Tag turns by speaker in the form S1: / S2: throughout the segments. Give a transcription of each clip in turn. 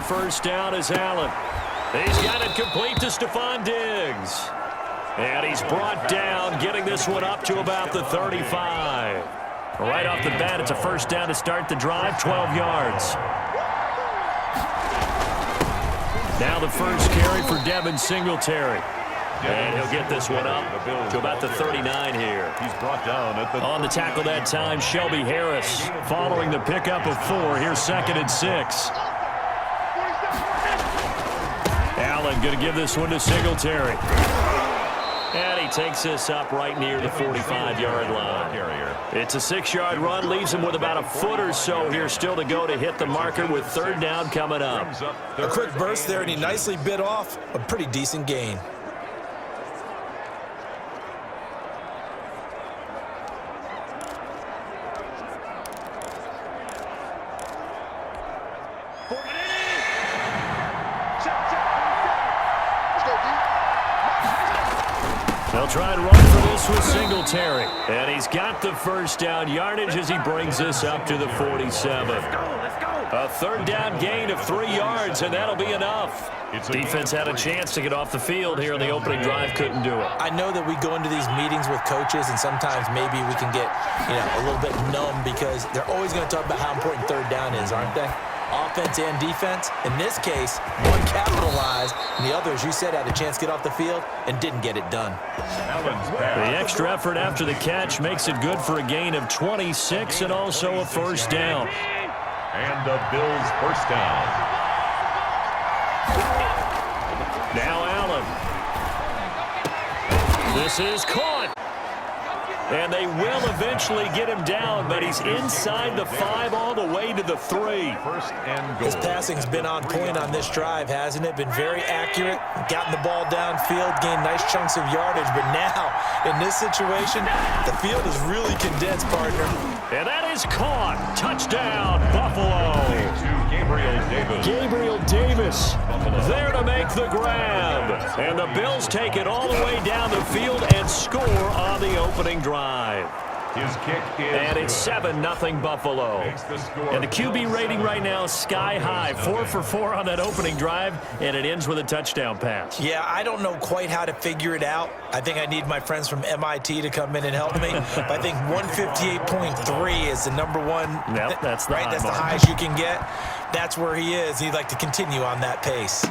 S1: first down is Allen. He's got it complete to Stephon Diggs. And he's brought down, getting this one up to about the 35. Right off the bat, it's a first down to start the drive, 12 yards. Now the first carry for Devin Singletary. And he'll get this one up to about the 39 here.
S2: He's brought down at the
S1: on the tackle that time, Shelby Harris. Following the pickup of 4, here's 2nd and 6. Allen going to give this one to Singletary. And he takes this up right near the 45-yard line. It's a 6-yard run, leaves him with about a foot or so here still to go to hit the marker with 3rd down coming up.
S3: A quick burst there, and he nicely bit off a pretty decent gain.
S1: They'll try and run for this with Singletary. And he's got the first down yardage as he brings this up to the 47. A 3rd down gain of 3 yards, and that'll be enough. Defense had a chance to get off the field here in the opening drive, couldn't do it.
S3: I know that we go into these meetings with coaches, and sometimes maybe we can get, a little bit numb because they're always going to talk about how important 3rd down is, aren't they? Offense and defense. In this case, one capitalized, and the other, as you said, had a chance to get off the field and didn't get it done.
S1: The extra effort after the catch makes it good for a gain of 26 and also a first down.
S2: And the Bills' first down.
S1: Now Allen. This is caught. And they will eventually get him down, but he's inside the 5 all the way to the 3.
S2: First and goal.
S3: His passing's been on point on this drive, hasn't it? Been very accurate, gotten the ball downfield, gained nice chunks of yardage. But now, in this situation, the field is really condensed, partner.
S1: And that is caught. Touchdown, Buffalo. Gabriel Davis there to make the grab. And the Bills take it all the way down the field and score on the opening drive.
S2: His kick is
S1: and it's 7-0 Buffalo. And the QB rating right now is sky high. 4 for 4 on that opening drive, and it ends with a touchdown pass.
S3: Yeah, I don't know quite how to figure it out. I think I need my friends from MIT to come in and help me. But I think 158.3 is the number one.
S1: Yep, that's the
S3: right. That's
S1: mark.
S3: the highest you can get. That's where he is. He'd like to continue on that pace.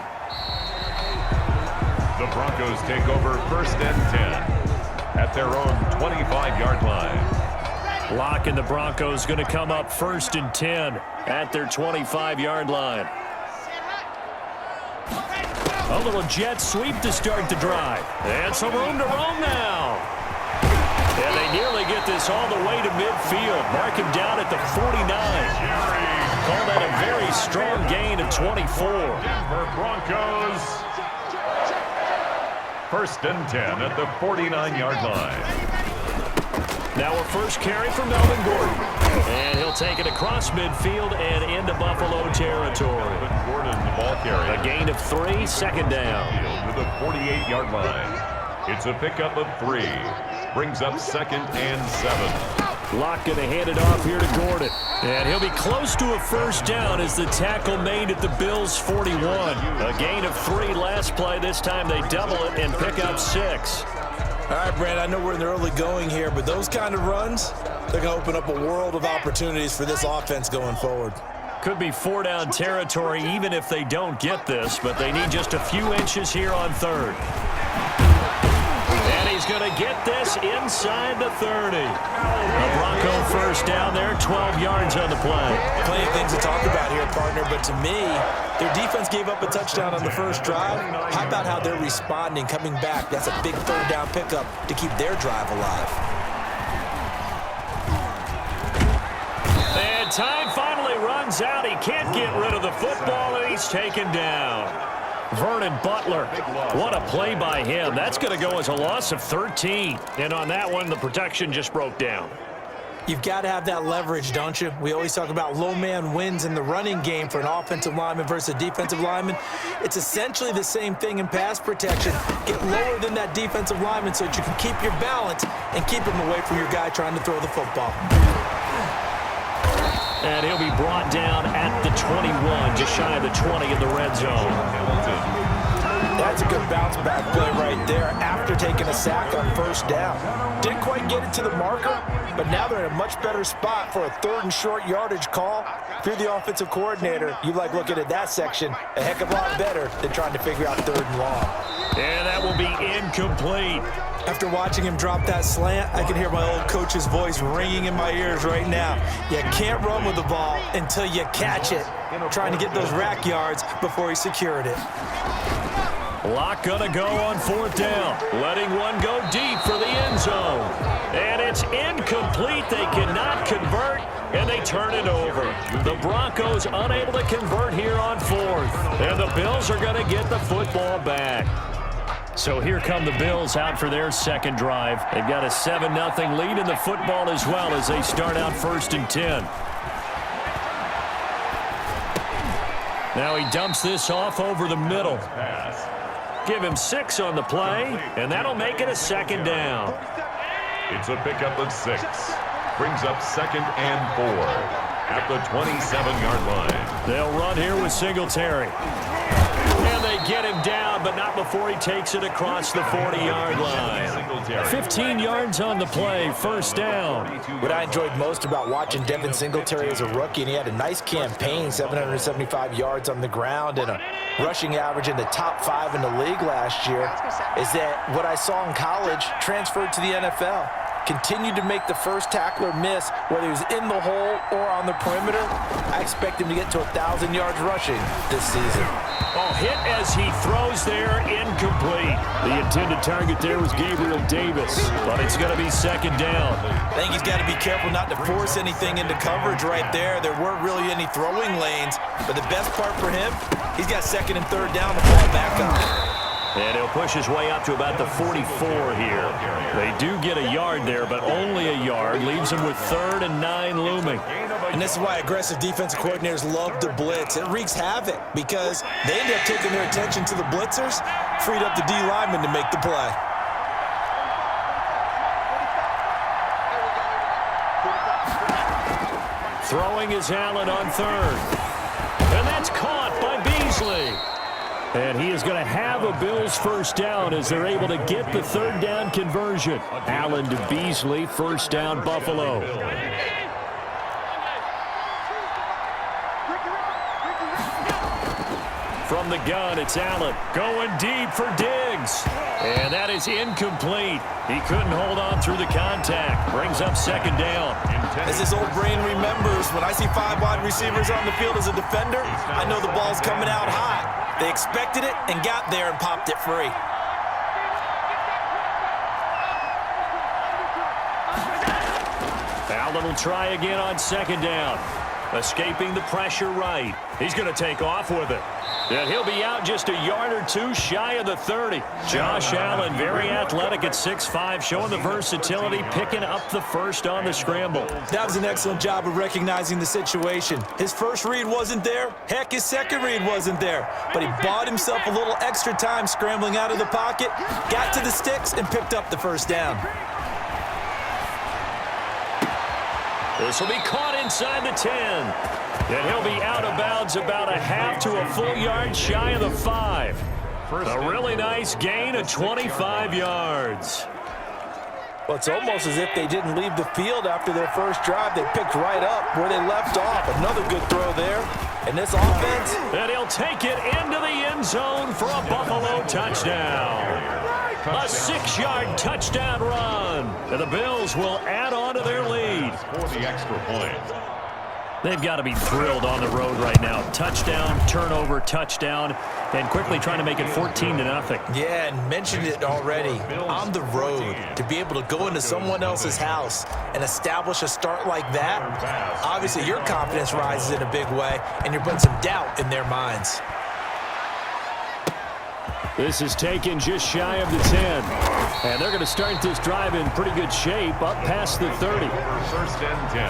S2: The Broncos take over 1st and 10. At their own 25-yard line.
S1: Locke and the Broncos going to come up 1st and 10 at their 25-yard line. A little jet sweep to start the drive. And some room to roam now. And they nearly get this all the way to midfield. Mark him down at the 49. Call that a very strong gain of 24.
S2: Denver Broncos. 1st and 10 at the 49-yard line.
S1: Now a first carry for Melvin Gordon. And he'll take it across midfield and into Buffalo territory.
S2: Gordon, the ball carrier.
S1: A gain of 3, 2nd down.
S2: To the 48-yard line. It's a pickup of 3. Brings up 2nd and 7.
S1: Locke going to hand it off here to Gordon. And he'll be close to a first down as the tackle made at the Bills' 41. A gain of 3 last play. This time they double it and pick up 6.
S3: All right, Brad, I know we're in the early going here, but those kind of runs, they're going to open up a world of opportunities for this offense going forward.
S1: Could be 4-down territory even if they don't get this, but they need just a few inches here on 3rd. And he's going to get this inside the 30. A Bronco first down there, 12 yards on the play.
S3: Plenty of things to talk about here, partner, but to me, their defense gave up a touchdown on the first drive. How about how they're responding, coming back? That's a big 3rd down pickup to keep their drive alive.
S1: And time finally runs out. He can't get rid of the football, and he's taken down. Vernon Butler, what a play by him. That's going to go as a loss of 13. And on that one, the protection just broke down.
S3: You've got to have that leverage, don't you? We always talk about low man wins in the running game for an offensive lineman versus a defensive lineman. It's essentially the same thing in pass protection. Get lower than that defensive lineman so that you can keep your balance and keep him away from your guy trying to throw the football.
S1: And he'll be brought down at the 21, just shy of the 20 in the red zone.
S3: That's a good bounce back play right there after taking a sack on first down. Didn't quite get it to the marker, but now they're in a much better spot for a 3rd and short yardage call. If you're the offensive coordinator, you like looking at that section a heck of a lot better than trying to figure out 3rd and long.
S1: And that will be incomplete.
S3: After watching him drop that slant, I can hear my old coach's voice ringing in my ears right now. You can't run with the ball until you catch it. Trying to get those rack yards before he secured it.
S1: Lock gonna go on 4th down. Letting one go deep for the end zone. And it's incomplete. They cannot convert, and they turn it over. The Broncos unable to convert here on 4th. And the Bills are gonna get the football back. So here come the Bills out for their second drive. They've got a 7-0 lead in the football as well as they start out 1st and 10. Now he dumps this off over the middle. Give him 6 on the play, and that'll make it a 2nd down.
S2: It's a pickup of 6. Brings up 2nd and 4 at the 27-yard line.
S1: They'll run here with Singletary. And they get him down, but not before he takes it across the 40-yard line. 15 yards on the play, 1st down.
S3: What I enjoyed most about watching Devin Singletary as a rookie, and he had a nice campaign, 775 yards on the ground and a rushing average in the top 5 in the league last year, is that what I saw in college transferred to the NFL. Continued to make the first tackler miss, whether he was in the hole or on the perimeter. I expect him to get to 1,000 yards rushing this season.
S1: Oh, hit as he throws there, incomplete. The intended target there was Gabriel Davis, but it's going to be 2nd down.
S3: I think he's got to be careful not to force anything into coverage right there. There weren't really any throwing lanes, but the best part for him, he's got 2nd and 3rd down to fall back up.
S1: And he'll push his way up to about the 44 here. They do get a yard there, but only a yard. Leaves him with 3rd and 9 looming.
S3: And this is why aggressive defensive coordinators love to blitz. It wreaks havoc because they end up taking their attention to the blitzers, freed up the D lineman to make the play.
S1: Throwing is Allen on 3rd. And that's caught by Beasley. And he is going to have a Bills 1st down as they're able to get the 3rd down conversion. Allen to Beasley, 1st down Buffalo. From the gun, it's Allen going deep for Diggs. And that is incomplete. He couldn't hold on through the contact. Brings up 2nd down.
S3: As his old brain remembers, when I see 5 wide receivers on the field as a defender, I know the ball's coming out hot. They expected it and got there and popped it free.
S1: Allen will try again on 2nd down. Escaping the pressure right. He's going to take off with it. And he'll be out just a yard or 2 shy of the 30. Josh Allen, very athletic at 6'5", showing the versatility, picking up the 1st on the scramble.
S3: That was an excellent job of recognizing the situation. His first read wasn't there. Heck, his second read wasn't there. But he bought himself a little extra time scrambling out of the pocket, got to the sticks, and picked up the 1st down.
S1: This will be caught inside the 10. And he'll be out of bounds about a half to a full yard shy of the 5. A really nice gain of 25 yards.
S3: Well, it's almost as if they didn't leave the field after their first drive. They picked right up where they left off. Another good throw there. And this offense.
S1: And he'll take it into the end zone for a Buffalo touchdown. A 6-yard touchdown run. And the Bills will add on to their lead.
S2: For the extra point.
S1: They've got to be thrilled on the road right now. Touchdown, turnover, touchdown, and quickly trying to make it 14-0.
S3: Yeah, and mentioned it already. On the road, to be able to go into someone else's house and establish a start like that, obviously your confidence rises in a big way, and you're putting some doubt in their minds.
S1: This is taken just shy of the 10. And they're going to start this drive in pretty good shape, up past the 30.
S2: 1st and 10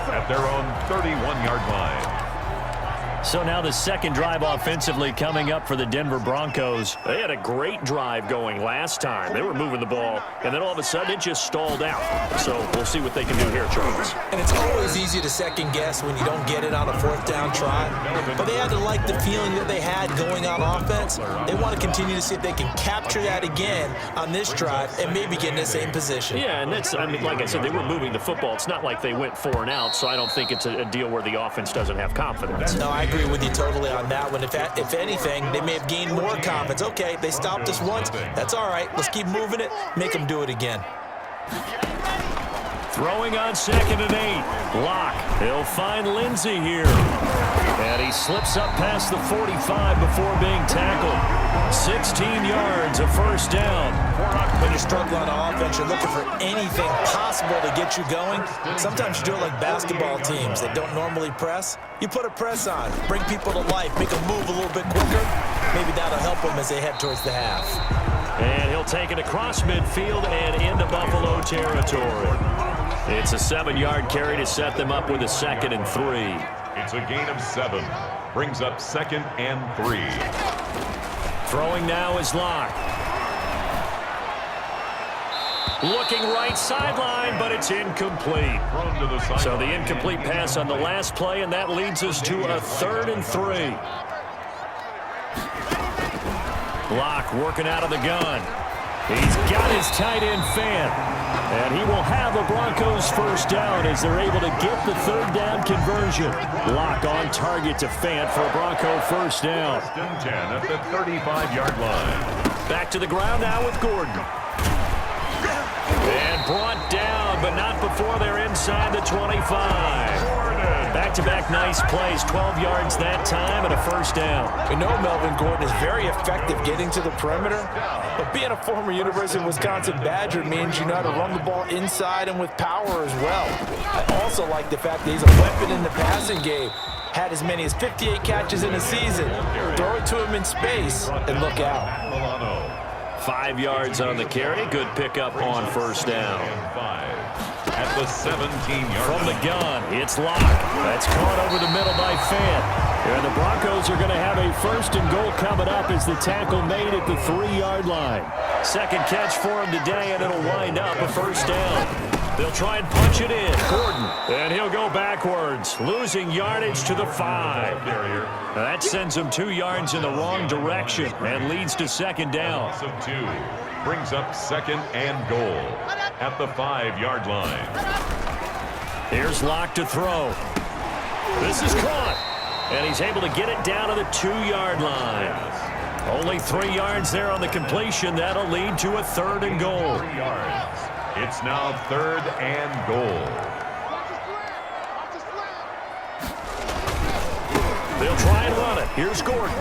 S2: at their own 31-yard line.
S1: So now the second drive offensively coming up for the Denver Broncos. They had a great drive going last time. They were moving the ball, and then all of a sudden it just stalled out. So we'll see what they can do here, Charles.
S3: And it's always easy to second guess when you don't get it on a fourth down try. But they had to like the feeling that they had going on offense. They want to continue to see if they can capture that again on this drive and maybe get in the same position.
S1: Yeah, and that's, I mean, like I said, they were moving the football. It's not like they went 4 and out, so I don't think it's a deal where the offense doesn't have confidence.
S3: No, I agree with you totally on that one. If anything, they may have gained more confidence. Okay, they stopped us once. That's all right. Let's keep moving it. Make them do it again.
S1: Throwing on 2nd and 8. Locke. He'll find Lindsey here. And he slips up past the 45 before being tackled. 16 yards, a first down.
S3: When you're struggling on offense, you're looking for anything possible to get you going. Sometimes you do it like basketball teams that don't normally press. You put a press on, bring people to life, make them move a little bit quicker. Maybe that'll help them as they head towards the half.
S1: And he'll take it across midfield and into Buffalo territory. It's a 7-yard carry to set them up with a 2nd and 3.
S2: It's a gain of 7. Brings up 2nd and 3.
S1: Throwing now is Locke. Looking right sideline, but it's incomplete. So the incomplete pass on the last play, and that leads us to a 3rd and 3. Locke working out of the gun. He's got his tight end Fant. And he will have a Broncos first down as they're able to get the 3rd down conversion. Locke on target to Fant for a Bronco first down.
S2: 10 at the 35-yard line.
S1: Back to the ground now with Gordon. And brought down, but not before they're inside the 25. Back-to-back nice plays, 12 yards that time and a first down.
S3: We know Melvin Gordon is very effective getting to the perimeter, but being a former University of Wisconsin Badger means you know how to run the ball inside and with power as well. I also like the fact that he's a weapon in the passing game. Had as many as 58 catches in a season. Throw it to him in space and look out.
S1: 5 yards on the carry. Good pickup on first down.
S2: At the 17-yard
S1: From the gun, it's Locke. That's caught over the middle by Fant. And the Broncos are going to have a 1st and goal coming up as the tackle made at the 3-yard line. Second catch for him today, and it'll wind up a first down. They'll try and punch it in. Gordon. And he'll go backwards, losing yardage to the 5. That sends him 2 yards in the wrong direction and leads to 2nd down.
S2: Of 2. Brings up 2nd and goal at the 5-yard line.
S1: Here's Locke to throw. This is caught. And he's able to get it down to the 2-yard line. Only 3 yards there on the completion. That'll lead to a 3rd and goal.
S2: 3 yards. It's now 3rd and goal.
S1: They'll try and run it. Here's Gordon.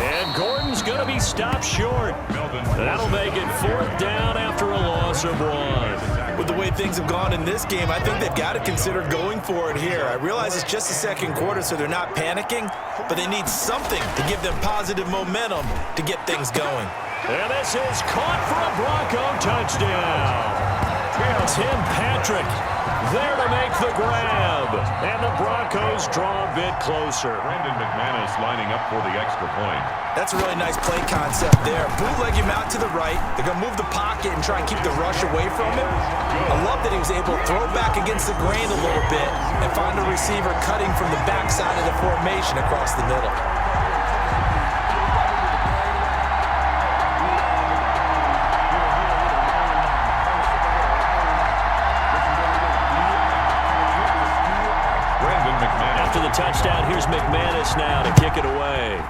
S1: And Gordon's going to be stopped short. That'll make it 4th down after a loss of 1.
S3: With the way things have gone in this game, I think they've got to consider going for it here. I realize it's just the 2nd quarter, so they're not panicking, but they need something to give them positive momentum to get things going.
S1: And this is caught for a Bronco touchdown. Tim Patrick there to make the grab. And the Broncos draw a bit closer.
S2: Brandon McManus lining up for the extra point.
S3: That's a really nice play concept there. Bootleg him out to the right. They're going to move the pocket and try and keep the rush away from him. I love that he was able to throw back against the grain a little bit and find a receiver cutting from the backside of the formation across the middle.
S1: After the touchdown, here's McManus now to kick it away.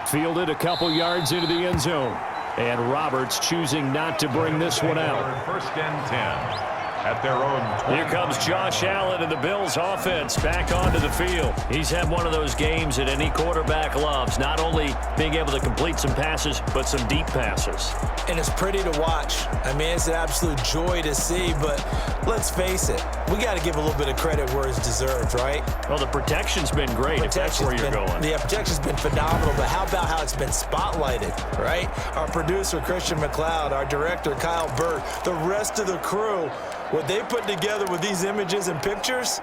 S1: Fielded a couple yards into the end zone. And Roberts choosing not to bring this one out.
S2: 1st and 10. At their own 20.
S1: Here comes Josh Allen and the Bills offense back onto the field. He's had one of those games that any quarterback loves, not only being able to complete some passes, but some deep passes.
S3: And it's pretty to watch. I mean, it's an absolute joy to see, but let's face it, we got to give a little bit of credit where it's deserved, right?
S1: Well, the protection's been great, if that's where you're going.
S3: Yeah, protection's been phenomenal, but how about how it's been spotlighted, right? Our producer, Christian McLeod, our director, Kyle Burt, the rest of the crew, what they put together with these images and pictures,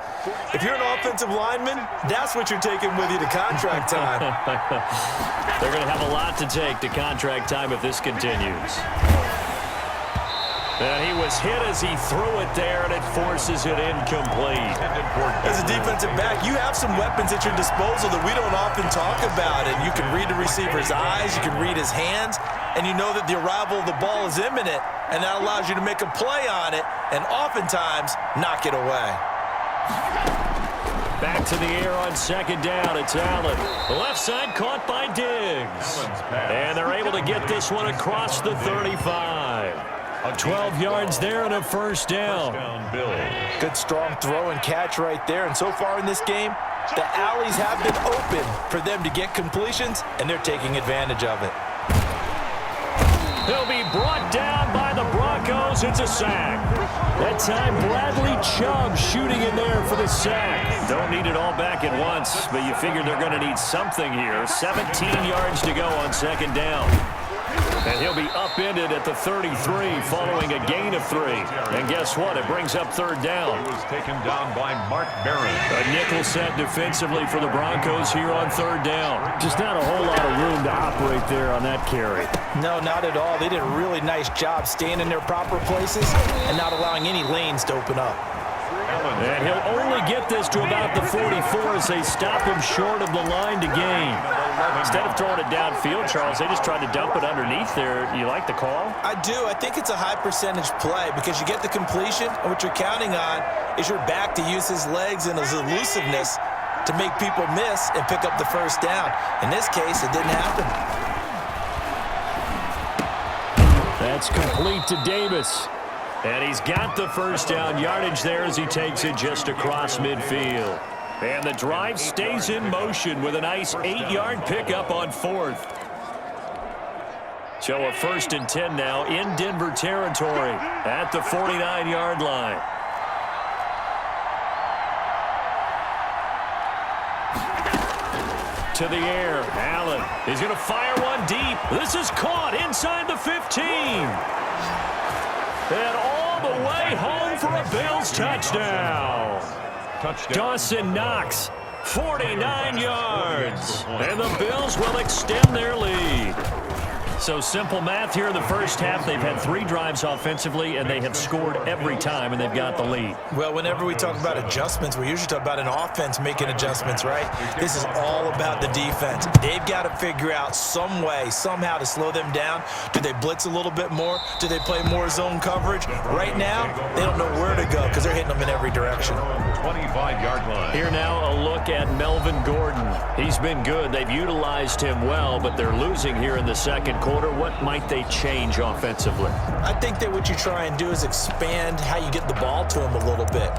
S3: if you're an offensive lineman, that's what you're taking with you to contract time.
S1: They're going to have a lot to take to contract time if this continues. And he was hit as he threw it there, and it forces it incomplete.
S3: As a defensive back, you have some weapons at your disposal that we don't often talk about. And you can read the receiver's eyes, you can read his hands, and you know that the arrival of the ball is imminent, and that allows you to make a play on it and oftentimes knock it away.
S1: Back to the air on second down. It's Allen. The left side caught by Diggs. And they're able to get this one across the 35. 12 yards there and a first down.
S3: Good strong throw and catch right there. And so far in this game, the alleys have been open for them to get completions, and they're taking advantage of it.
S1: He'll be brought down by the Broncos. It's a sack. That time, Bradley Chubb shooting in there for the sack. Don't need it all back at once, but you figure they're going to need something here. 17 yards to go on second down. And he'll be upended at the 33 following a gain of 3. And guess what? It brings up third down.
S2: He was taken down by Mark Barron.
S1: A nickel set defensively for the Broncos here on third down. Just not a whole lot of room to operate there on that carry.
S3: No, not at all. They did a really nice job staying in their proper places and not allowing any lanes to open up.
S1: And he'll only get this to about the 44 as they stop him short of the line to gain. Instead of throwing it downfield, Charles, they just tried to dump it underneath there. You like the call?
S3: I do. I think it's a high percentage play because you get the completion, and what you're counting on is your back to use his legs and his elusiveness to make people miss and pick up the first down. In this case, it didn't happen.
S1: That's complete to Davis. And he's got the first down yardage there as he takes it just across midfield. And the drive stays in motion with a nice 8-yard pickup on fourth. So a 1st and 10 now in Denver territory at the 49-yard line. To the air, Allen is going to fire one deep. This is caught inside the 15. And all the way home for a Bills touchdown. Dawson Knox, 49 yards. And the Bills will extend their lead. So simple math here in the first half. They've had 3 drives offensively, and they have scored every time, and they've got the lead.
S3: Well, whenever we talk about adjustments, we usually talk about an offense making adjustments, right? This is all about the defense. They've got to figure out some way, somehow to slow them down. Do they blitz a little bit more? Do they play more zone coverage? Right now, they don't know where to go because they're hitting them in every direction.
S2: 25-yard line.
S1: Here now a look at Melvin Gordon. He's been good. They've utilized him well, but they're losing here in the second quarter. What might they change offensively?
S3: I think that what you try and do is expand how you get the ball to him a little bit.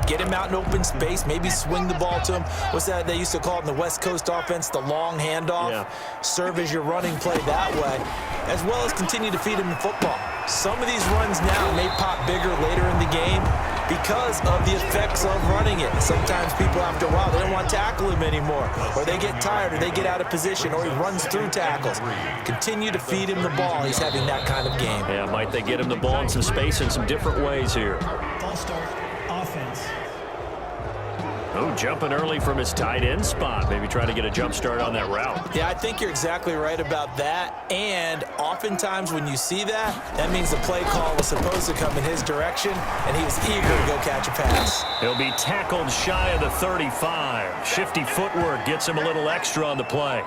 S3: Get him out in open space, maybe swing the ball to him. What's that they used to call it in the West Coast offense, the long handoff? Yeah. Serve as your running play that way, as well as continue to feed him the football. Some of these runs now may pop bigger later in the game because of the effects of running it. Sometimes people, after a while, they don't want to tackle him anymore, or they get tired, or they get out of position, or he runs through tackles. Continue to feed him the ball. He's having that kind of game.
S1: Yeah, might they get him the ball in some space in some different ways here.
S4: False start, offense.
S1: Oh, jumping early from his tight end spot. Maybe trying to get a jump start on that route.
S3: Yeah, I think you're exactly right about that. And oftentimes when you see that, that means the play call was supposed to come in his direction, and he was eager to go catch a pass.
S1: He'll be tackled shy of the 35. Shifty footwork gets him a little extra on the play.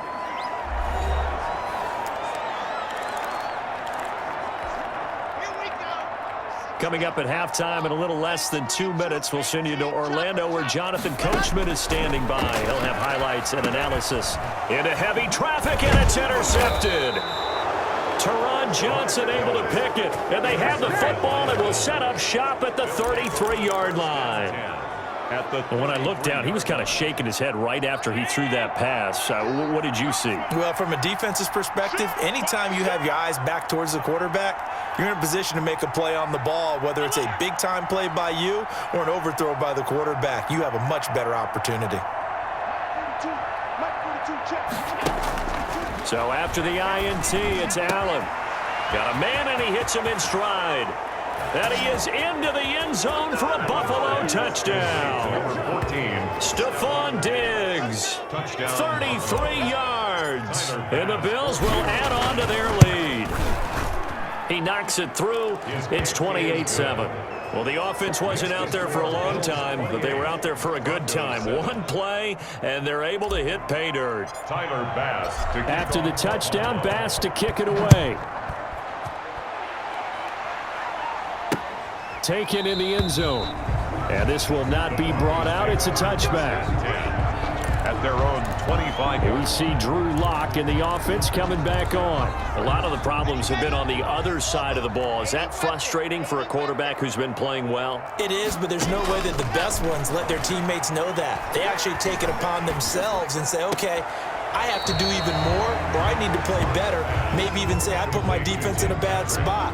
S1: Coming up at halftime in a little less than 2 minutes, we'll send you to Orlando where Jonathan Coachman is standing by. He'll have highlights and analysis. Into heavy traffic, and it's intercepted. Teron Johnson able to pick it, and they have the football and will set up shop at the 33-yard line. When I looked down, he was kind of shaking his head right after he threw that pass. What did you see?
S3: Well, from a defense's perspective, anytime you have your eyes back towards the quarterback, you're in a position to make a play on the ball, whether it's a big-time play by you or an overthrow by the quarterback. You have a much better opportunity.
S1: So after the INT, it's Allen. Got a man, and he hits him in stride. And he is into the end zone for a Buffalo touchdown.
S2: Number 14.
S1: Stephon Diggs, 33 yards. And the Bills will add on to their lead. He knocks it through. It's 28-7. Well, the offense wasn't out there for a long time, but they were out there for a good time. One play, and they're able to hit pay dirt.
S2: Tyler Bass to kick
S1: After the
S2: off.
S1: touchdown, Bass to kick it away. Taken in the end zone. And this will not be brought out. It's a touchback.
S2: At their own 25.
S1: We see Drew Lock in the offense coming back on. A lot of the problems have been on the other side of the ball. Is that frustrating for a quarterback who's been playing well?
S3: It is, but there's no way that the best ones let their teammates know that. They actually take it upon themselves and say, okay, I have to do even more, or I need to play better. Maybe even say I put my defense in a bad spot.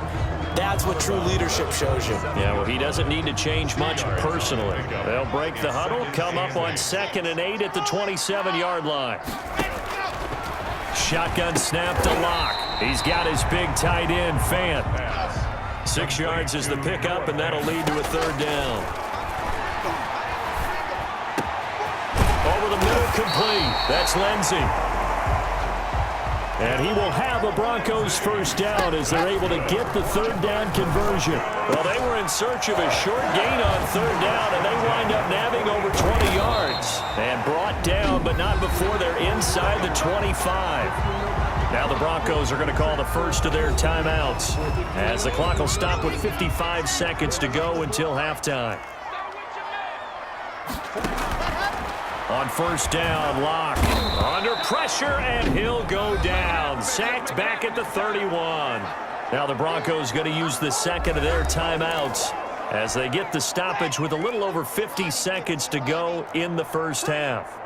S3: That's what true leadership shows you.
S1: Yeah, well, he doesn't need to change much personally. They'll break the huddle, come up on 2nd and 8 at the 27-yard line. Shotgun snap to Lock. He's got his big tight end, Fant. 6 yards is the pickup, and that'll lead to a 3rd down. Over the middle, complete. That's Lindsey. And he will have a Broncos first down as they're able to get the 3rd down conversion. Well, they were in search of a short gain on 3rd down, and they wind up nabbing over 20 yards. And brought down, but not before they're inside the 25. Now the Broncos are going to call the first of their timeouts, as the clock will stop with 55 seconds to go until halftime. On 1st down, Lock under pressure, and he'll go down. Sacked back at the 31. Now the Broncos going to use the 2nd of their timeouts as they get the stoppage with a little over 50 seconds to go in the first half.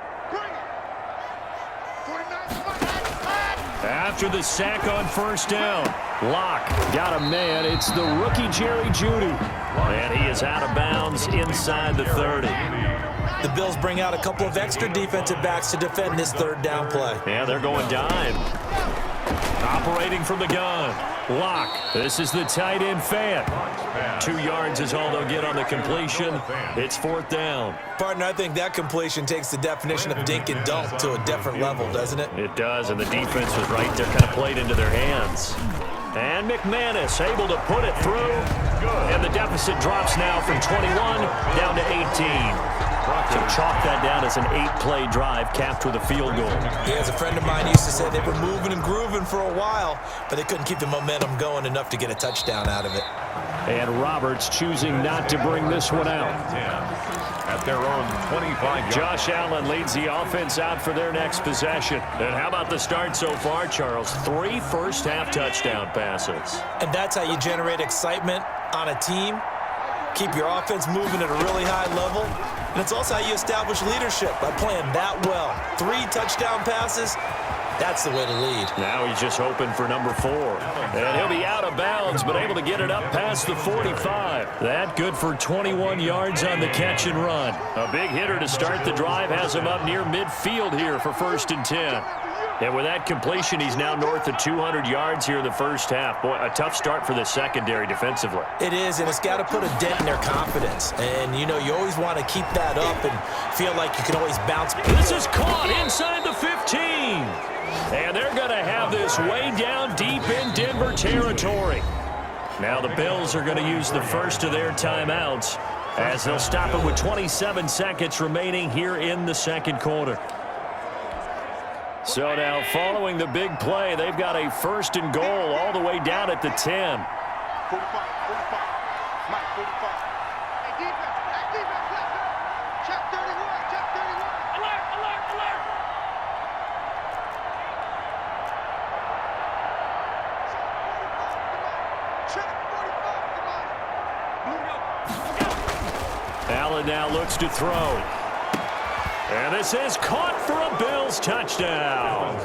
S1: After the sack on 1st down, Lock got a man. It's the rookie Jerry Jeudy. And he is out of bounds inside the 30.
S3: The Bills bring out a couple of extra defensive backs to defend this 3rd down play.
S1: Yeah, they're going dime. Operating from the gun. Lock. This is the tight end, Fant. 2 yards is all they'll get on the completion. It's 4th down.
S3: Partner, I think that completion takes the definition of dink and dunk to a different level, doesn't it?
S1: It does, and the defense was right there, kind of played into their hands. And McManus able to put it through. And the deficit drops now from 21 down to 18. So chalk that down as an 8-play drive capped with a field goal.
S3: Yeah, as a friend of mine used to say, they were moving and grooving for a while, but they couldn't keep the momentum going enough to get a touchdown out of it.
S1: And Roberts choosing not to bring this one out.
S2: At their own 25.
S1: Josh Allen leads the offense out for their next possession. And how about the start so far, Charles? 3 first-half touchdown passes.
S3: And that's how you generate excitement on a team. Keep your offense moving at a really high level. And it's also how you establish leadership, by playing that well. 3 touchdown passes, that's the way to lead.
S1: Now he's just hoping for number 4. And he'll be out of bounds, but able to get it up past the 45. That good for 21 yards on the catch and run. A big hitter to start the drive has him up near midfield here for 1st and 10. And with that completion, he's now north of 200 yards here in the first half. Boy, a tough start for the secondary defensively.
S3: It is, and it's got to put a dent in their confidence. And, you know, you always want to keep that up and feel like you can always bounce.
S1: This is caught inside the 15. And they're going to have this way down deep in Denver territory. Now the Bills are going to use the first of their timeouts as they'll stop it with 27 seconds remaining here in the 2nd quarter. So now, following the big play, they've got a 1st and goal all the way down at the 10. Allen now looks to throw. And this is caught for a Bills touchdown.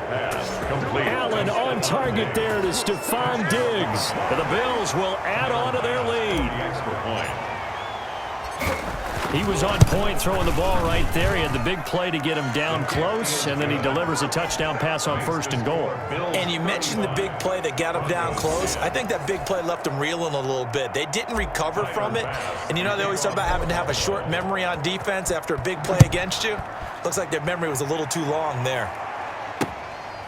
S1: Allen on target there to Stephon Diggs. And the Bills will add on to their lead. He was on point throwing the ball right there. He had the big play to get him down close, and then he delivers a touchdown pass on 1st and goal.
S3: And you mentioned the big play that got him down close. I think that big play left him reeling a little bit. They didn't recover from it. And you know, they always talk about having to have a short memory on defense after a big play against you. Looks like their memory was a little too long there.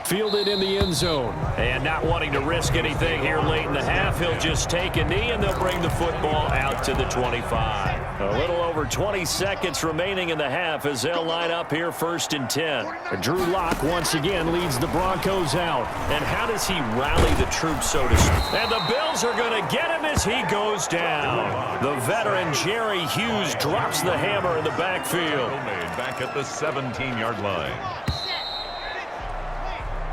S1: Fielded in the end zone. And not wanting to risk anything here late in the half, he'll just take a knee, and they'll bring the football out to the 25. A little over 20 seconds remaining in the half as they'll line up here 1st and 10. Drew Lock once again leads the Broncos out. And how does he rally the troops, so to speak? And the Bills are going to get him as he goes down. The veteran Jerry Hughes drops the hammer in the backfield.
S2: Back at the 17-yard line.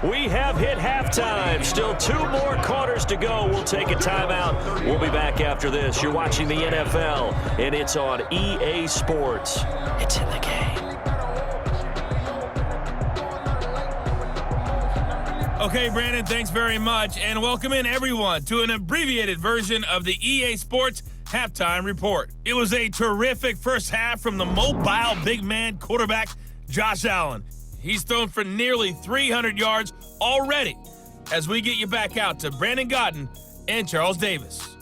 S1: We have hit halftime. Still 2 more quarters to go. We'll take a timeout. We'll be back after this. You're watching the NFL, and it's on EA Sports. It's in the game.
S5: Okay, Brandon, thanks very much. And welcome in, everyone, to an abbreviated version of the EA Sports Halftime Report. It was a terrific first half from the mobile big man quarterback, Josh Allen. He's thrown for nearly 300 yards already as we get you back out to Brandon Godden and Charles Davis.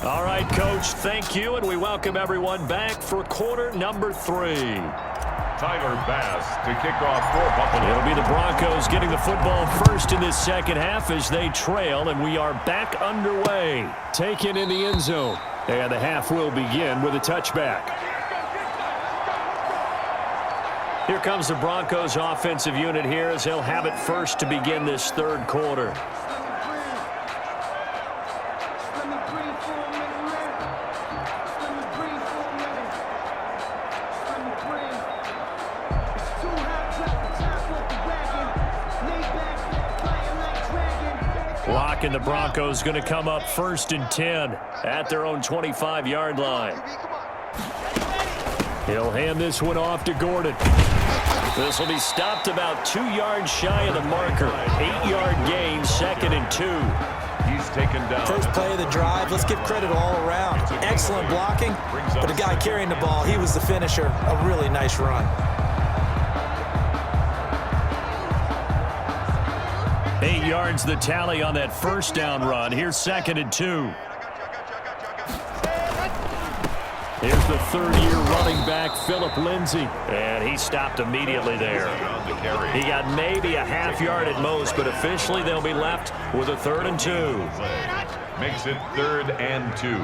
S1: All right, Coach, thank you, and we welcome everyone back for quarter number 3.
S2: Tyler Bass to kick off for Buffalo.
S1: It'll be the Broncos getting the football first in this second half as they trail, and we are back underway. Taken in the end zone, and the half will begin with a touchback. Here comes the Broncos offensive unit here as they'll have it first to begin this 3rd quarter. Lock and the Broncos going to come up 1st and 10 at their own 25-yard line. He'll hand this one off to Gordon. This will be stopped about 2 yards shy of the marker. 8-yard gain, 2nd and 2.
S2: He's taken down.
S3: First play of the drive. Let's give credit all around. Excellent blocking, but the guy carrying the ball, he was the finisher. A really nice run.
S1: 8 yards the tally on that first down run. Here's 2nd and 2. Here's the 3rd-year running back, Phillip Lindsay. And he stopped immediately there. He got maybe a half yard at most, but officially they'll be left with a 3rd and 2.
S2: Makes it 3rd and 2.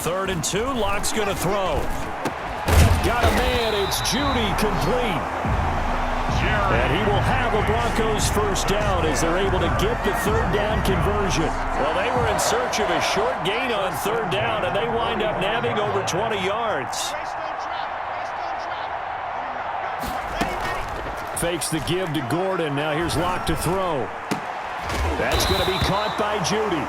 S1: 3rd and 2, Lock's going to throw. Got a man, it's Judy, complete. And he will have a Broncos first down as they're able to get the 3rd down conversion. Well, they were in search of a short gain on 3rd down, and they wind up nabbing over 20 yards. Fakes the give to Gordon. Now here's Lock to throw. That's going to be caught by Judy.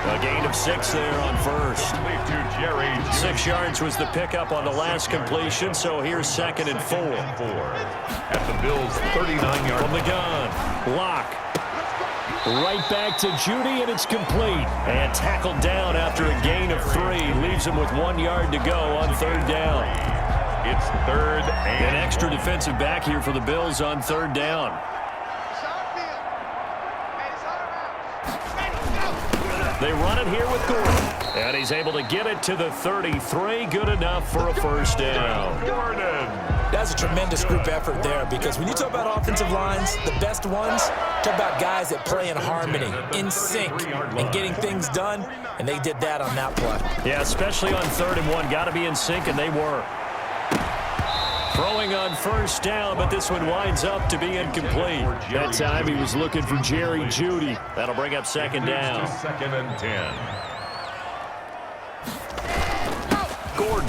S1: A gain of 6 there on 1st. 6 yards was the pickup on the last completion, so here's 2nd and 4.
S2: At the Bills' 39-yard
S1: from the gun. Lock. Right back to Judy, and it's complete. And tackled down after a gain of 3. Leaves him with 1 yard to go on 3rd down.
S2: It's 3rd and
S1: an extra defensive back here for the Bills on 3rd down. They run it here with Gordon. And he's able to get it to the 33. Good enough for a first down.
S2: Gordon.
S3: That's a tremendous group effort there, because when you talk about offensive lines, the best ones, talk about guys that play in harmony, in sync, and getting things done, and they did that on that play.
S1: Yeah, especially on 3rd and 1. Got to be in sync, and they were. Throwing on first down, but this one winds up to be incomplete. That time he was looking for Jerry Judy. That'll bring up 2nd down.
S2: 2nd and 10.
S1: Gordon.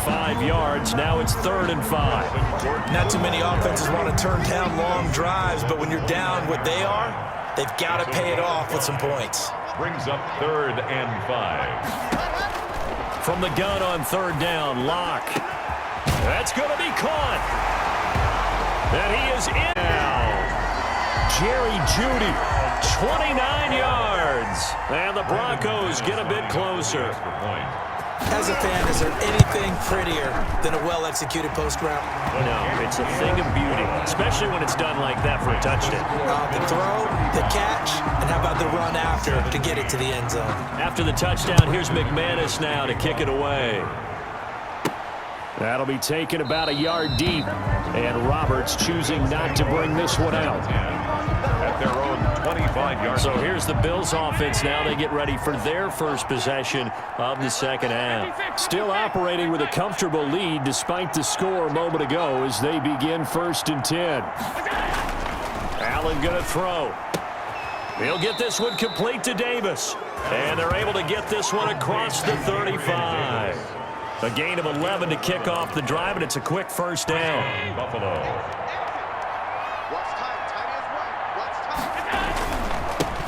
S1: 5 yards. Now it's 3rd and 5.
S3: Not too many offenses want to turn down long drives, but when you're down what they are, they've got to pay it off with some points.
S2: Brings up 3rd and 5.
S1: From the gun on 3rd down, Lock. That's going to be caught. And he is in now. Jerry Jeudy, 29 yards. And the Broncos get a bit closer.
S3: As a fan, is there anything prettier than a well-executed post route?
S1: No, it's a thing of beauty, especially when it's done like that for a touchdown.
S3: The throw, the catch, and how about the run after to get it to the end zone?
S1: After the touchdown, here's McManus now to kick it away. That'll be taken about a yard deep, and Roberts choosing not to bring this one out.
S2: At their own 25-yard.
S1: So here's the Bills offense now. They get ready for their first possession of the second half. Still operating with a comfortable lead despite the score a moment ago as they begin 1st and 10. Allen going to throw. He'll get this one complete to Davis. And they're able to get this one across the 35. A gain of 11 to kick off the drive, and it's a quick first down.
S2: Buffalo.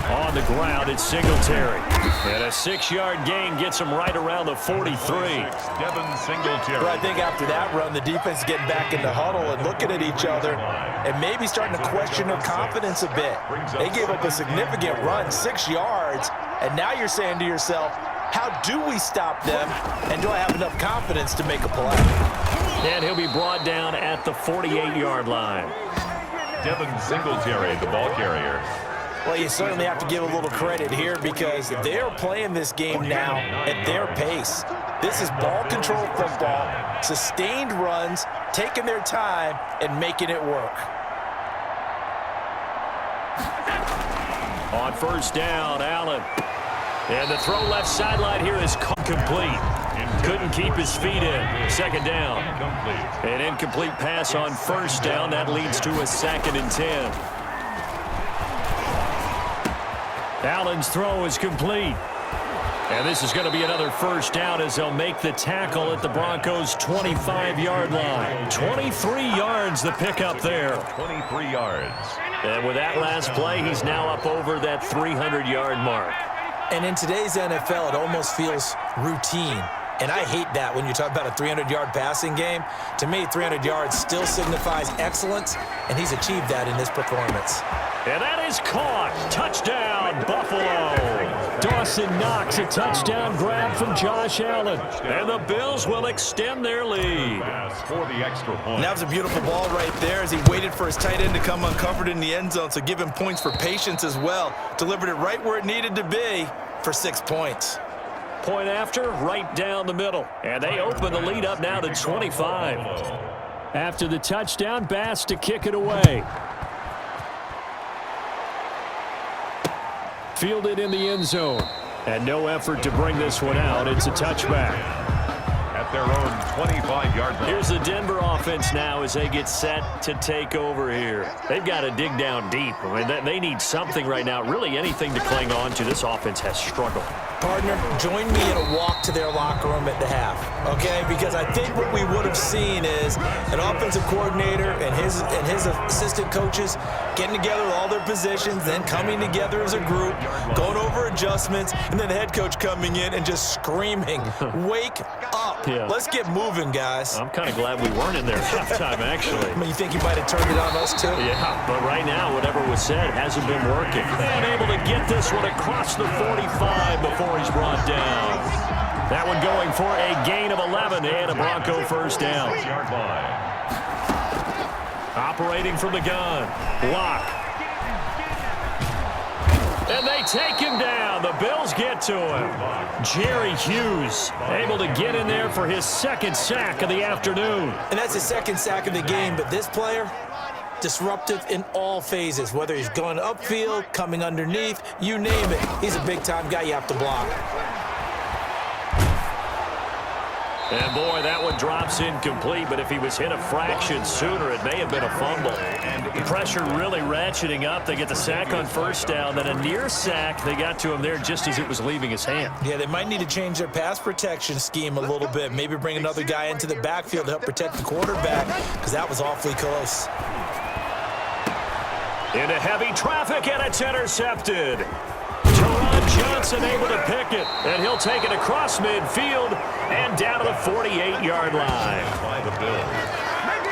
S1: On the ground, it's Singletary. And a 6-yard gain gets him right around the 43.
S2: Devin Singletary.
S3: But I think after that run, the defense is getting back in the huddle and looking at each other and maybe starting to question their confidence a bit. They gave up a significant run, 6 yards, and now you're saying to yourself, how do we stop them, and do I have enough confidence to make a play?
S1: And he'll be brought down at the 48-yard line.
S2: Devin Singletary, the ball carrier.
S3: Well, you certainly have to give a little credit here because they're playing this game now at their pace. This is ball control football, sustained runs, taking their time, and making it work.
S1: On first down, Allen. And the throw left sideline here is complete. Couldn't keep his feet in. Second down. An incomplete pass on first down. That leads to a 2nd and 10. Allen's throw is complete. And this is going to be another first down as they'll make the tackle at the Broncos' 25-yard line. 23 yards the pickup there.
S2: 23 yards.
S1: And with that last play, he's now up over that 300-yard mark.
S3: And in today's NFL, it almost feels routine. And I hate that when you talk about a 300-yard passing game. To me, 300 yards still signifies excellence, and he's achieved that in this performance.
S1: And that is caught. Touchdown, Buffalo. Dawson Knox, a touchdown grab from Josh Allen. And the Bills will extend their lead.
S2: For the extra point.
S6: And that was a beautiful ball right there as he waited for his tight end to come uncovered in the end zone, so give him points for patience as well. Delivered it right where it needed to be for 6 points.
S1: Point after, right down the middle. And they open the lead up now to 25. After the touchdown, Bass to kick it away. Fielded in the end zone. And no effort to bring this one out. It's a touchback.
S2: At their own 25-yard line.
S1: Here's the Denver offense now as they get set to take over here. They've got to dig down deep. I mean, they need something right now, really anything to cling on to. This offense has struggled.
S3: Partner, join me in a walk to their locker room at the half, okay? Because I think what we would have seen is an offensive coordinator and his assistant coaches getting together with all their positions, then coming together as a group, going over adjustments, and then the head coach coming in and just screaming, wake up.
S1: Yeah.
S3: Let's get moving, guys.
S1: I'm kind of glad we weren't in there at halftime, actually.
S3: I mean, you think he might have turned it on us, too?
S1: Yeah, but right now, whatever was said hasn't been working. And able to get this one across the 45 before he's brought down. That one going for a gain of 11 and a Bronco first down. Operating from the gun. Block. And they take him down. The Bills get to him. Jerry Hughes able to get in there for his 2nd sack of the afternoon.
S3: And that's his 2nd sack of the game, but this player, disruptive in all phases, whether he's going upfield, coming underneath, you name it. He's a big-time guy you have to block.
S1: And boy, that one drops incomplete, but if he was hit a fraction sooner, it may have been a fumble. The pressure really ratcheting up. They get the sack on first down, then a near sack. They got to him there just as it was leaving his hand.
S3: Yeah, they might need to change their pass protection scheme a little bit. Maybe bring another guy into the backfield to help protect the quarterback, because that was awfully close.
S1: Into heavy traffic, and it's intercepted. Johnson able to pick it, and he'll take it across midfield and down to the 48-yard line.
S2: By the Bills.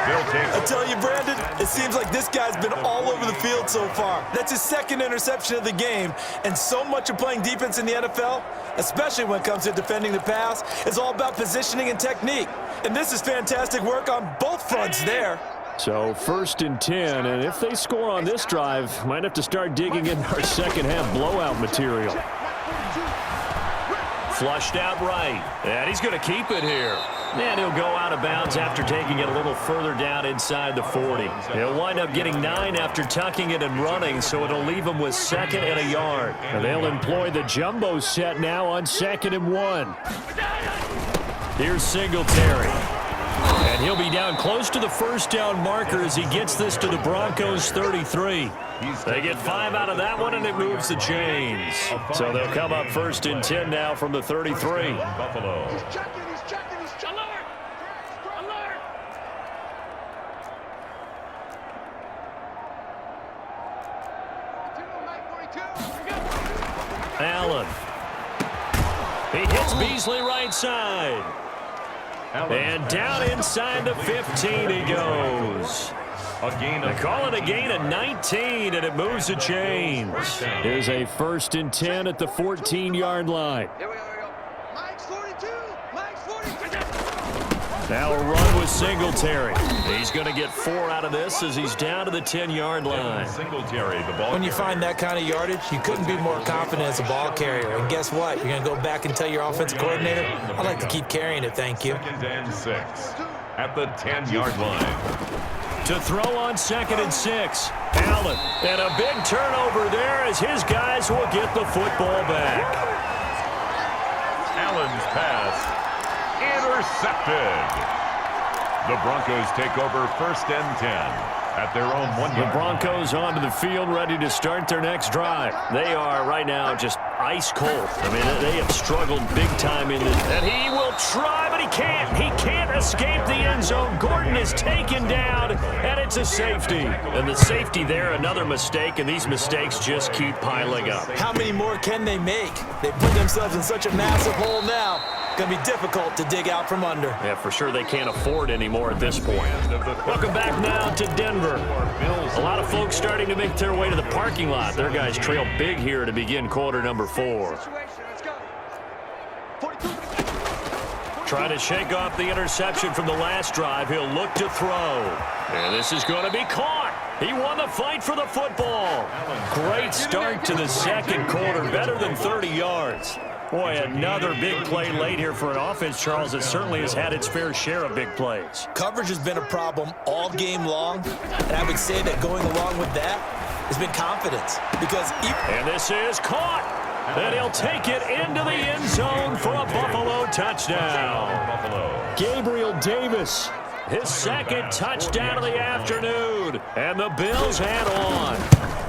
S2: They'll take
S6: I tell you, Brandon, it seems like this guy's been all over the field so far. That's his second interception of the game, and so much of playing defense in the NFL, especially when it comes to defending the pass, is all about positioning and technique. And this is fantastic work on both fronts there.
S1: So 1st and 10, and if they score on this drive, might have to start digging in our second half blowout material. Flushed out right, and he's going to keep it here. And he'll go out of bounds after taking it a little further down inside the 40. He'll wind up getting 9 after tucking it and running, so it'll leave him with 2nd and a yard. And they'll employ the jumbo set now on 2nd and 1. Here's Singletary. And he'll be down close to the first down marker as he gets this to the Broncos 33. They get 5 out of that one, and it moves the chains. So they'll come up 1st and 10 now from the 33.
S2: Buffalo.
S1: Allen. He hits Beasley right side. And down inside the 15 he goes. They call it a gain of 19, and it moves the chains. Here's a 1st and 10 at the 14-yard line. Now a run with Singletary. He's going to get 4 out of this as he's down to the 10-yard line.
S2: Singletary, the ball.
S3: When you find that kind of yardage, you couldn't be more confident as a ball carrier. And guess what? You're going to go back and tell your offensive coordinator, I'd like to keep carrying it, thank you.
S2: 2nd and 6 at the 10-yard line.
S1: To throw on 2nd and 6. Allen. And a big turnover there as his guys will get the football back.
S2: Allen's pass intercepted. The Broncos take over 1st and 10 at their own 1 yard.
S1: The Broncos onto the field ready to start their next drive. They are right now just ice cold. I mean, they have struggled big time in this. And he will try, but he can't. He can't escape the end zone. Gordon is taken down, and it's a safety. And the safety there, another mistake, and these mistakes just keep piling up.
S6: How many more can they make? They put themselves in such a massive hole now. Going to be difficult to dig out from under.
S1: Yeah, for sure they can't afford anymore at this point. Welcome back now to Denver. A lot of folks starting to make their way to the parking lot. Their guys trail big here to begin quarter number 4. Trying to shake off the interception from the last drive. He'll look to throw. And this is going to be caught. He won the fight for the football. Great start to the second quarter. Better than 30 yards. Boy, another big play late here for an offense, Charles, that certainly has had its fair share of big plays.
S6: Coverage has been a problem all game long, and I would say that going along with that has been confidence.
S1: And this is caught. And he'll take it into the end zone for a Buffalo touchdown. Gabriel Davis, his 2nd touchdown of the afternoon. And the Bills head on.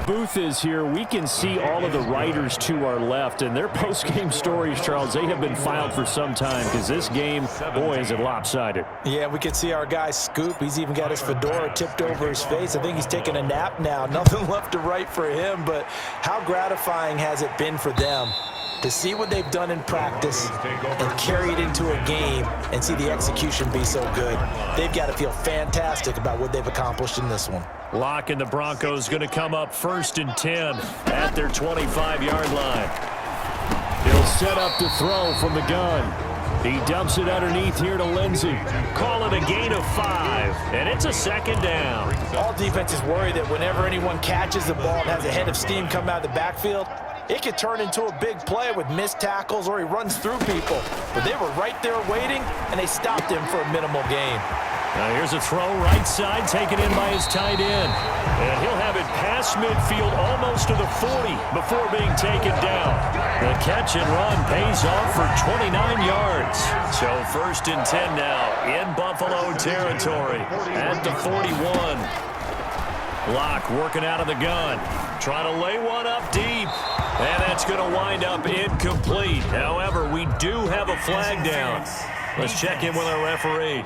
S1: Booth is here. We can see all of the writers to our left, and their post-game stories, Charles, they have been filed for some time because this game, boy, is it lopsided.
S6: Yeah, we can see our guy Scoop. He's even got his fedora tipped over his face. I think he's taking a nap now. Nothing left to write for him, but how gratifying has it been for them to see what they've done in practice and carry it into a game and see the execution be so good. They've got to feel fantastic about what they've accomplished in this one.
S1: Locke and the Broncos going to come up 1st and 10 at their 25-yard line. He'll set up to throw from the gun. He dumps it underneath here to Lindsey. Call it a gain of 5, and it's a 2nd down.
S6: All defenses worry that whenever anyone catches the ball and has a head of steam come out of the backfield, it could turn into a big play with missed tackles or he runs through people. But they were right there waiting, and they stopped him for a minimal gain.
S1: Now here's a throw right side, taken in by his tight end. And he'll have it past midfield almost to the 40 before being taken down. The catch and run pays off for 29 yards. So 1st and 10 now in Buffalo territory at the 41. Locke working out of the gun. Trying to lay one up deep. And that's going to wind up incomplete. However, we do have a flag down. Let's check in with our referee.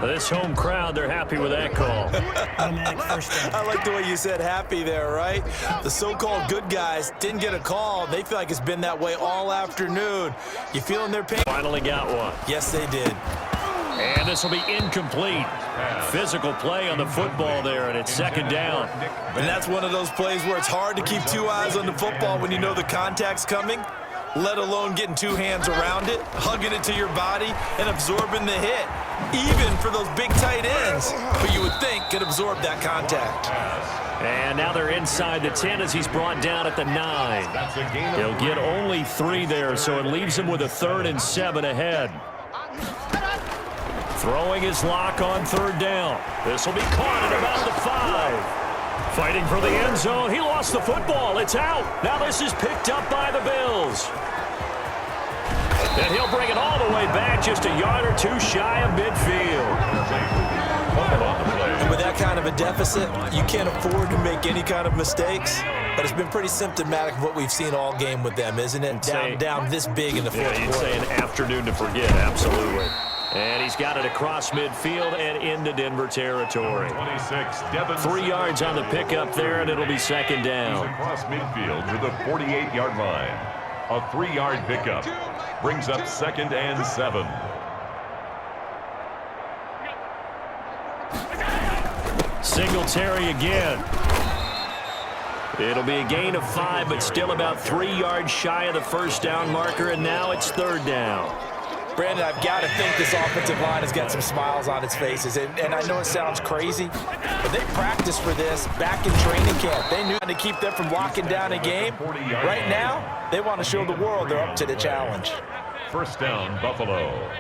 S1: This home crowd, they're happy with that call.
S4: Automatic first down.
S6: I like the way you said happy there, right? The so-called good guys didn't get a call. They feel like it's been that way all afternoon. You feeling their pain?
S1: Finally got one.
S6: Yes, they did.
S1: And this will be incomplete. Physical play on the football there, and it's second down.
S6: And that's one of those plays where it's hard to keep two eyes on the football when you know the contact's coming, let alone getting two hands around it, hugging it to your body, and absorbing the hit. Even for those big tight ends, who you would think could absorb that contact.
S1: And now they're inside the 10 as he's brought down at the 9. He'll get only 3 there, so it leaves him with a 3rd and 7 ahead. Throwing his lock on 3rd down. This will be caught at about the 5. Fighting for the end zone. He lost the football. It's out. Now this is picked up by the Bills. And he'll bring it all the way back, just a yard or 2 shy of midfield.
S6: And with that kind of a deficit, you can't afford to make any kind of mistakes. But it's been pretty symptomatic of what we've seen all game with them, isn't it? Down this big in the fourth quarter.
S1: You'd say an afternoon to forget, absolutely. And he's got it across midfield and into Denver territory.
S2: 26,
S1: 3 yards on the pickup there, and it'll be second down.
S2: He's across midfield to the 48-yard line. A 3-yard pickup brings up 2nd and 7.
S1: Singletary again. It'll be a gain of 5, but still about 3 yards shy of the first down marker, and now it's 3rd down.
S6: Brandon, I've got to think this offensive line has got some smiles on its faces. And I know it sounds crazy, but they practiced for this back in training camp. They knew how to keep them from locking down a game. Right now, they want to show the world they're up to the challenge.
S2: First down, Buffalo.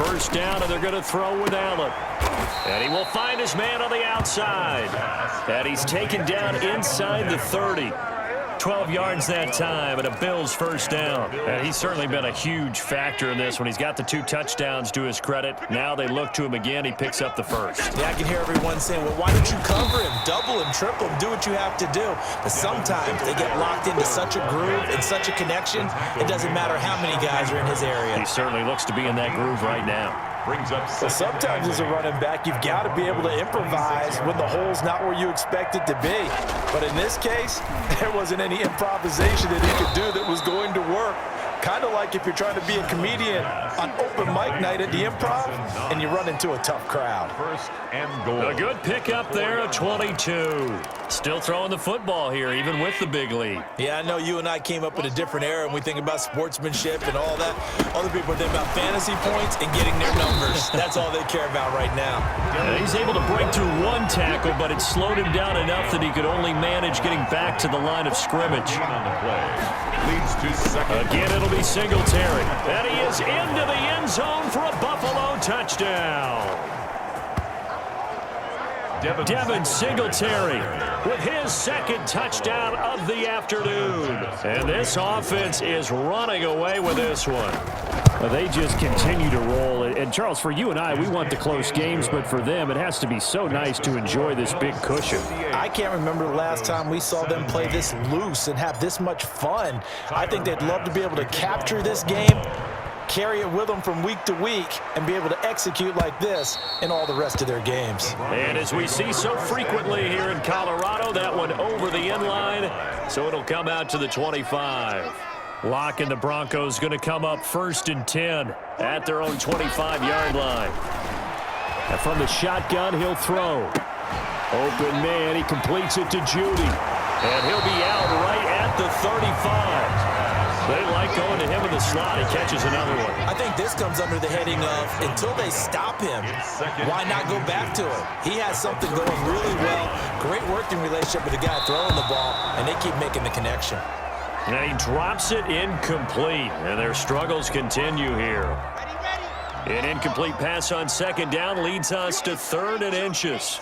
S1: First down, and they're going to throw with Allen. And he will find his man on the outside. And he's taken down inside the 30. 12 yards that time, and a Bills first down. And he's certainly been a huge factor in this when he's got the 2 touchdowns to his credit. Now they look to him again. He picks up the first.
S6: Yeah, I can hear everyone saying, well, why don't you cover him, double him, triple him, do what you have to do. But sometimes they get locked into such a groove and such a connection, it doesn't matter how many guys are in his area.
S1: He certainly looks to be in that groove right now.
S2: Brings up
S6: well, sometimes as a running back, you've got to be able to improvise when the hole's not where you expect it to be. But in this case, there wasn't any improvisation that he could do that was going to work. Kind of like if you're trying to be a comedian on open mic night at the Improv and you run into a tough crowd.
S2: First and goal.
S1: A good pickup there, a 22. Still throwing the football here, even with the big lead.
S6: Yeah, I know you and I came up in a different era and we think about sportsmanship and all that. Other people think about fantasy points and getting their numbers. That's all they care about right now.
S1: And he's able to break through 1 tackle, but it slowed him down enough that he could only manage getting back to the line of scrimmage.
S2: On the play. Leads to second.
S1: Again, it'll be Singletary. And he is into the end zone for a Buffalo touchdown. Devin Singletary with his 2nd touchdown of the afternoon. And this offense is running away with this one. They just continue to roll. And, Charles, for you and I, we want the close games, but for them, it has to be so nice to enjoy this big cushion.
S6: I can't remember the last time we saw them play this loose and have this much fun. I think they'd love to be able to capture this game, carry it with them from week to week, and be able to execute like this in all the rest of their games.
S1: And as we see so frequently here in Colorado, that one over the end line, so it'll come out to the 25. Locke and the Broncos going to come up 1st and 10 at their own 25-yard line. And from the shotgun, he'll throw. Open man, he completes it to Judy. And he'll be out right at the 35. They like going to him in the slot. He catches another one.
S6: I think this comes under the heading of until they stop him, why not go back to him? He has something going really well. Great working relationship with the guy throwing the ball, and they keep making the connection.
S1: And he drops it incomplete, and their struggles continue here. An incomplete pass on 2nd down leads us to 3rd and inches.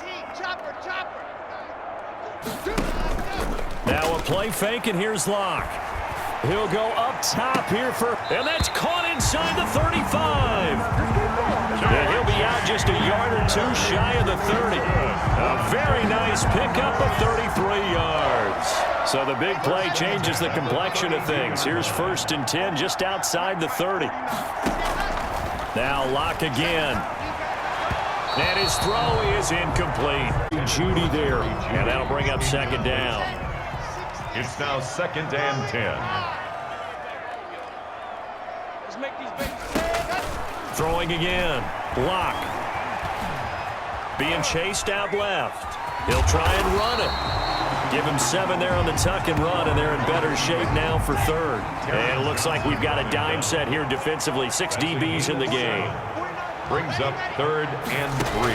S1: Now a play fake, and here's Locke. He'll go up top here and that's caught inside the 35. And he'll be out just a yard or 2 shy of the 30. A very nice pickup of 33 yards. So the big play changes the complexion of things. Here's 1st and 10 just outside the 30. Now Locke again. And his throw is incomplete. Judy there. And that'll bring up 2nd down.
S2: It's now 2nd and 10.
S1: Throwing again. Locke. Being chased out left. He'll try and run it. Give him 7 there on the tuck and run, and they're in better shape now for 3rd. And it looks like we've got a dime set here defensively. 6 DBs in the game.
S2: Brings up 3rd and 3.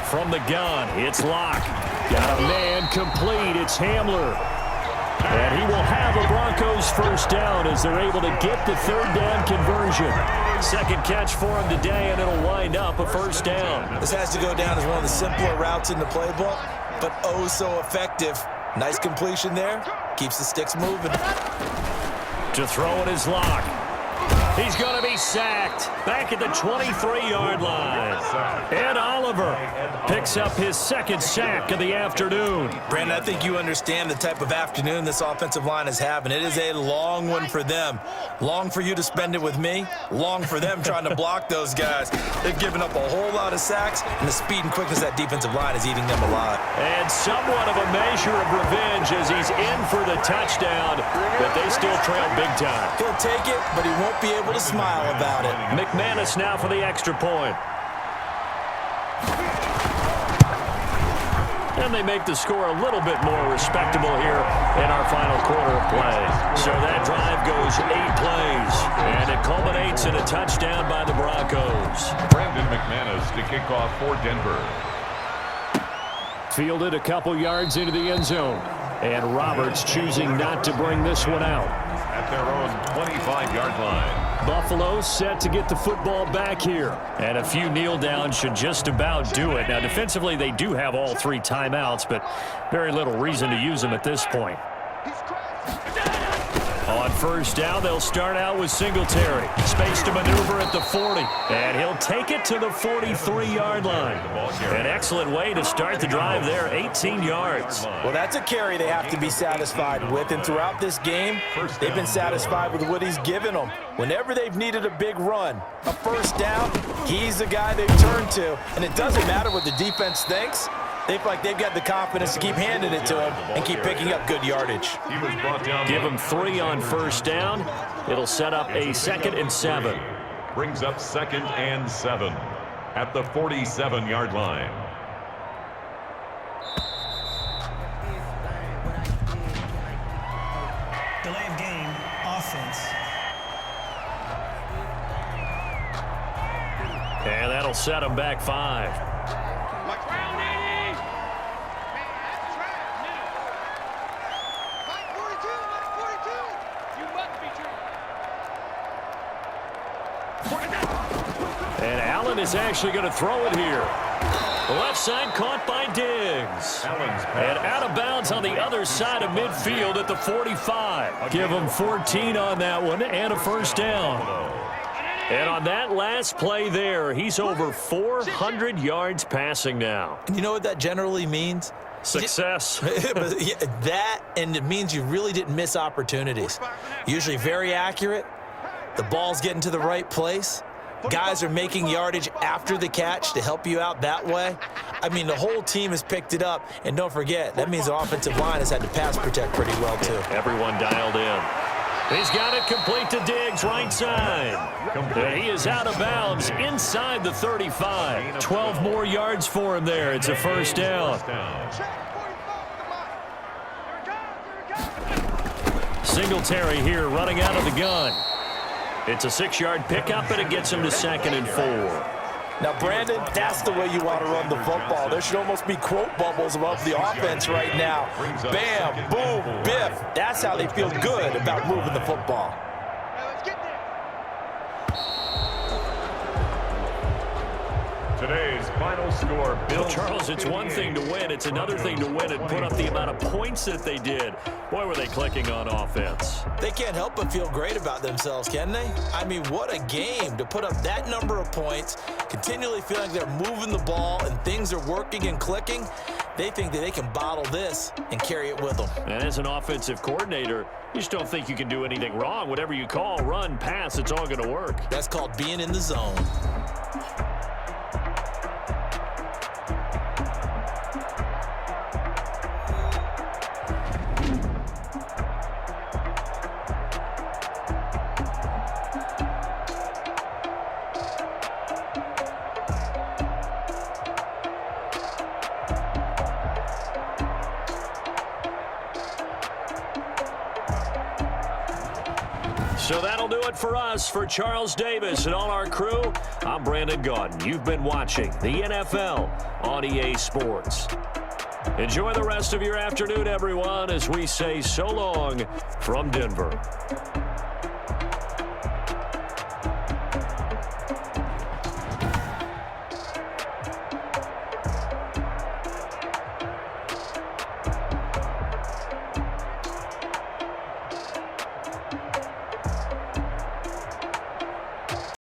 S1: From the gun, it's Locke. Got a man complete. It's Hamler. And he will have a Broncos 1st down as they're able to get the 3rd down conversion. 2nd catch for him today, and it'll wind up a 1st down.
S6: This has to go down as one of the simpler routes in the playbook, but oh so effective. Nice completion there. Keeps the sticks moving.
S1: To throw it is Locke. He's going to be sacked back at the 23-yard line. And Oliver picks up his 2nd sack of the afternoon.
S6: Brandon, I think you understand the type of afternoon this offensive line is having. It is a long one for them. Long for you to spend it with me. Long for them trying to block those guys. They've given up a whole lot of sacks, and the speed and quickness of that defensive line is eating them alive.
S1: And somewhat of a measure of revenge as he's in for the touchdown, but they still trail big time.
S6: He'll take it, but he won't be able to smile about it.
S1: McManus now for the extra point. And they make the score a little bit more respectable here in our final quarter of play. So that drive goes 8 plays, and it culminates in a touchdown by the Broncos.
S2: Brandon McManus to kick off for Denver.
S1: Fielded a couple yards into the end zone. And Roberts choosing not to bring this one out.
S2: At their own 25-yard line.
S1: Buffalo set to get the football back here. And a few kneel downs should just about do it. Now, defensively, they do have all 3 timeouts, but very little reason to use them at this point. On 1st down, they'll start out with Singletary. Space to maneuver at the 40. And he'll take it to the 43-yard line. An excellent way to start the drive there, 18 yards.
S6: Well, that's a carry they have to be satisfied with. And throughout this game, they've been satisfied with what he's given them. Whenever they've needed a big run, a 1st down, he's the guy they've turned to. And it doesn't matter what the defense thinks. They feel like they've got the confidence to keep handing it to him and keep picking up good yardage.
S2: Give
S1: him 3 on 1st down. It'll set up a 2nd and 7.
S2: Brings up 2nd and 7 at the 47-yard line.
S4: Delay of game, offense.
S1: And that'll set him back 5. And Allen is actually going to throw it here. Left side caught by Diggs. And out of bounds on the other side of midfield at the 45. Give him 14 on that one and a 1st down. And on that last play there, he's over 400 yards passing now.
S6: And you know what that generally means?
S1: Success.
S6: That, and it means you really didn't miss opportunities. Usually very accurate. The ball's getting to the right place. Guys are making yardage after the catch to help you out that way. I mean, the whole team has picked it up. And don't forget, that means the offensive line has had to pass protect pretty well, too.
S1: Everyone dialed in. He's got it complete to Diggs, right side. And he is out of bounds inside the 35. 12 more yards for him there. It's a 1st down. Singletary here running out of the gun. It's a 6-yard pickup, and it gets him to 2nd and 4.
S6: Now, Brandon, that's the way you want to run the football. There should almost be quote bubbles above the offense right now. Bam, boom, biff. That's how they feel good about moving the football.
S2: Today's final score, Bill.
S1: Well, Charles, it's one thing to win. It's another thing to win and put up the amount of points that they did. Boy, were they clicking on offense.
S3: They can't help but feel great about themselves, can they? I mean, what a game to put up that number of points, continually feeling like they're moving the ball and things are working and clicking. They think that they can bottle this and carry it with them.
S1: And as an offensive coordinator, you just don't think you can do anything wrong. Whatever you call, run, pass, it's all going to work.
S3: That's called being in the zone.
S1: So that'll do it for us. For Charles Davis and all our crew, I'm Brandon Gaudin. You've been watching the NFL on EA Sports. Enjoy the rest of your afternoon, everyone, as we say so long from Denver.